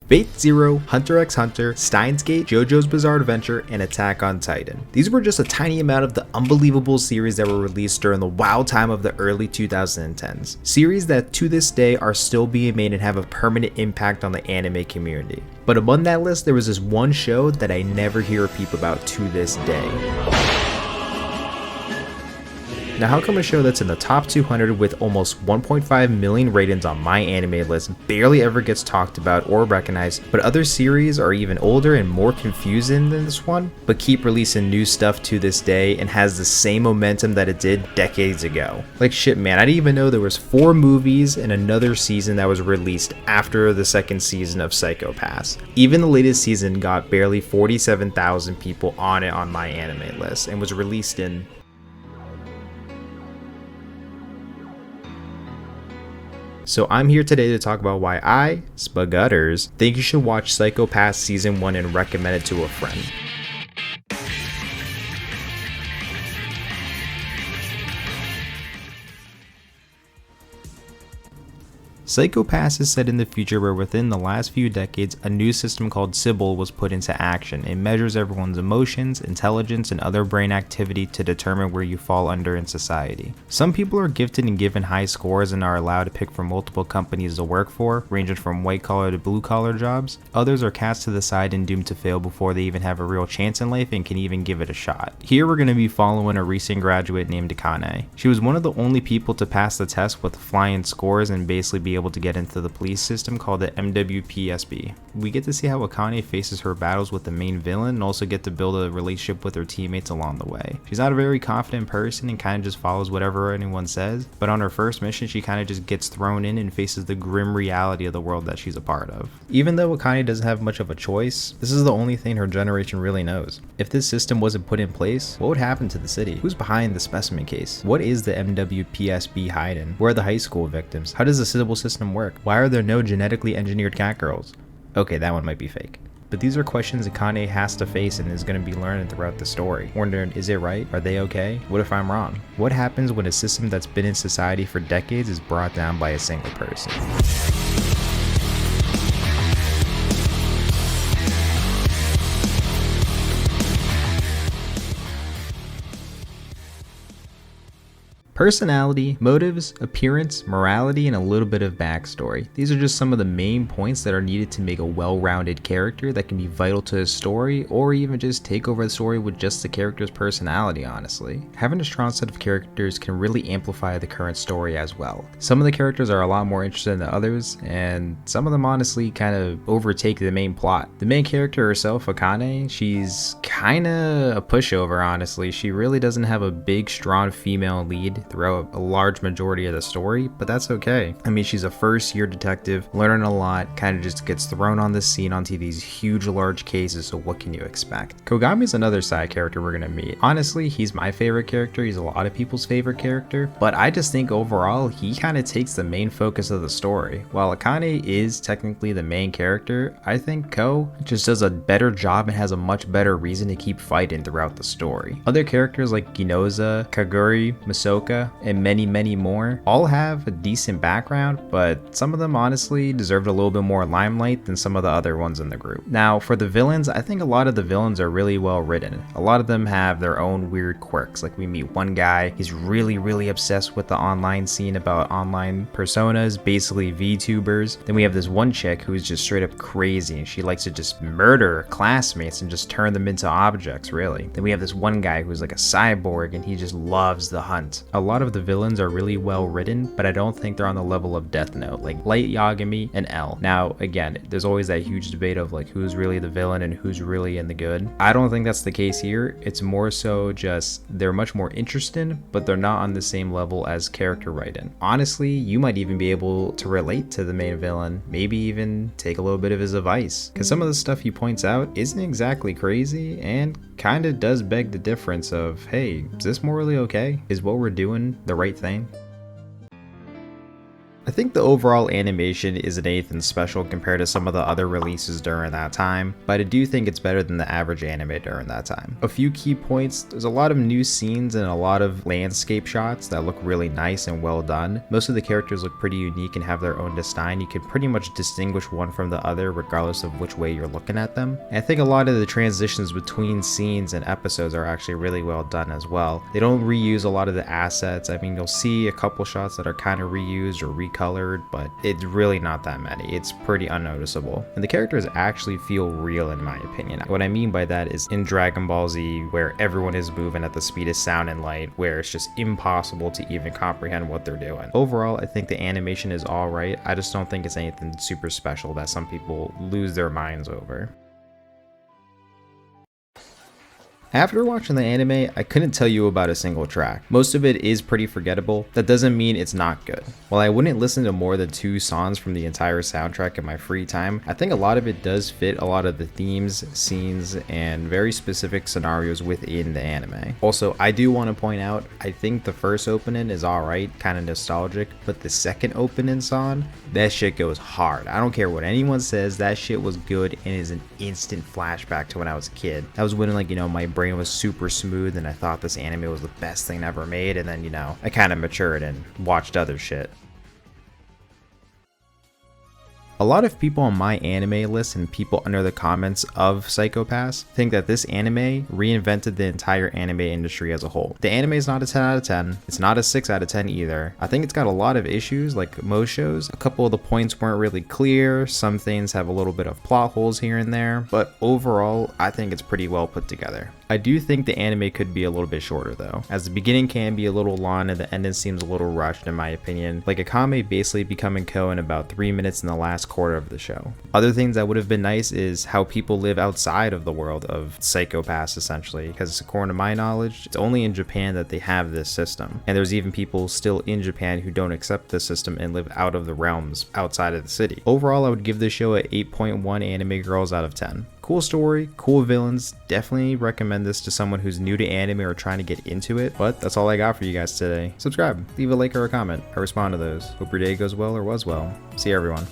Fate Zero, Hunter x Hunter, Steins Gate, Jojos Bizzare Adventure, and Attack on Titan. These were just a tiny amount of the unbelievable series that were released during the wild time of the early 2010s. Series that to this day are still being made and have a permanent impact on the anime community. But among that list, there was this one show that I never hear a peep about to this day. Now, how come a show that's in the top 200 with almost 1.5 million ratings on my anime list barely ever gets talked about or recognized, but other series are even older and more confusing than this one, but keep releasing new stuff to this day and has the same momentum that it did decades ago? Like shit, man, I didn't even know there was 4 movies and another season that was released after the second season of Pscyho Pass. Even the latest season got barely 47,000 people on it on my anime list and was released in So I'm here today to talk about why I, Spagutters, think you should watch Pscyho Pass Season 1 and recommend it to a friend. Pscyho Pass is set in the future where within the last few decades, a new system called Sybil was put into action. It measures everyone's emotions, intelligence, and other brain activity to determine where you fall under in society. Some people are gifted and given high scores and are allowed to pick from multiple companies to work for, ranging from white-collar to blue-collar jobs. Others are cast to the side and doomed to fail before they even have a real chance in life and can even give it a shot. Here we're going to be following a recent graduate named Akane. She was one of the only people to pass the test with flying scores and basically be able to get into the police system called the MWPSB. We get to see how Akane faces her battles with the main villain and also get to build a relationship with her teammates along the way. She's not a very confident person and kind of just follows whatever anyone says, but on her first mission she kind of just gets thrown in and faces the grim reality of the world that she's a part of. Even though Akane doesn't have much of a choice, this is the only thing her generation really knows. If this system wasn't put in place, what would happen to the city? Who's behind the specimen case? What is the MWPSB hiding? Where are the high school victims? How does the Sybil system work? Why are there no genetically engineered cat girls? Okay, that one might be fake. But these are questions Akane has to face and is going to be learning throughout the story. Wondering, is it right? Are they okay? What if I'm wrong? What happens when a system that's been in society for decades is brought down by a single person? Personality, motives, appearance, morality, and a little bit of backstory. These are just some of the main points that are needed to make a well-rounded character that can be vital to a story, or even just take over the story with just the character's personality, honestly. Having a strong set of characters can really amplify the current story as well. Some of the characters are a lot more interesting than others, and some of them honestly kind of overtake the main plot. The main character herself, Akane, she's kinda a pushover, honestly. She really doesn't have a big, strong female lead throughout a large majority of the story, but that's okay. I mean, she's a first year detective, learning a lot, kind of just gets thrown on the scene onto these huge large cases, so what can you expect? Kogami's another side character we're gonna meet. Honestly, he's my favorite character, he's a lot of people's favorite character, but I just think overall, he kind of takes the main focus of the story. While Akane is technically the main character, I think Ko just does a better job and has a much better reason to keep fighting throughout the story. Other characters like Ginoza, Kaguri, Masoka, and many more all have a decent background, but some of them honestly deserved a little bit more limelight than some of the other ones in the group. Now for the villains, I think a lot of the villains are really well written. A lot of them have their own weird quirks. Like we meet one guy, he's really obsessed with the online scene about online personas, basically VTubers. Then we have this one chick who's just straight up crazy and she likes to just murder her classmates and just turn them into objects, really. Then we have this one guy who's like a cyborg and he just loves the hunt. A lot of the villains are really well written, but I don't think they're on the level of Death Note, like Light Yagami and L. Now, again, there's always that huge debate of like who's really the villain and who's really in the good. I don't think that's the case here. It's more so just they're much more interesting, but they're not on the same level as character writing. Honestly, you might even be able to relate to the main villain, maybe even take a little bit of his advice, because some of the stuff he points out isn't exactly crazy and kind of does beg the difference of, hey, is this morally okay? Is what we're doing the right thing? I think the overall animation isn't anything special compared to some of the other releases during that time, but I do think it's better than the average anime during that time. A few key points: there's a lot of new scenes and a lot of landscape shots that look really nice and well done. Most of the characters look pretty unique and have their own design. You can pretty much distinguish one from the other regardless of which way you're looking at them. And I think a lot of the transitions between scenes and episodes are actually really well done as well. They don't reuse a lot of the assets. I mean, you'll see a couple shots that are kind of reused or recolored, but it's really not that many. It's pretty unnoticeable. And the characters actually feel real in my opinion. What I mean by that is in Dragon Ball Z, where everyone is moving at the speed of sound and light, where it's just impossible to even comprehend what they're doing. Overall, I think the animation is alright. I just don't think it's anything super special that some people lose their minds over. After watching the anime, I couldn't tell you about a single track. Most of it is pretty forgettable. That doesn't mean it's not good. While I wouldn't listen to more than 2 songs from the entire soundtrack in my free time, I think a lot of it does fit a lot of the themes, scenes, and very specific scenarios within the anime. Also, I do want to point out, I think the first opening is alright, kind of nostalgic, but the second opening song, that shit goes hard. I don't care what anyone says, that shit was good and is an instant flashback to when I was a kid. That was when, like, you know, my brain was super smooth and I thought this anime was the best thing ever made, and then, you know, I kind of matured and watched other shit. A lot of people on my anime list and people under the comments of Pscyho Pass think that this anime reinvented the entire anime industry as a whole. The anime is not a 10 out of 10. It's not a 6 out of 10 either. I think it's got a lot of issues like most shows. A couple of the points weren't really clear. Some things have a little bit of plot holes here and there, but overall, I think it's pretty well put together. I do think the anime could be a little bit shorter though, as the beginning can be a little long and the ending seems a little rushed in my opinion. Like Akane basically becoming Ko in about 3 minutes in the last quarter of the show. Other things that would have been nice is how people live outside of the world of Pscyho Pass essentially, because according to my knowledge, it's only in Japan that they have this system. And there's even people still in Japan who don't accept this system and live out of the realms outside of the city. Overall, I would give this show a 8.1 anime girls out of 10. Cool story, cool villains, definitely recommend this to someone who's new to anime or trying to get into it. But that's all I got for you guys today. Subscribe, leave a like or a comment. I respond to those. Hope your day goes well or was well. See you everyone.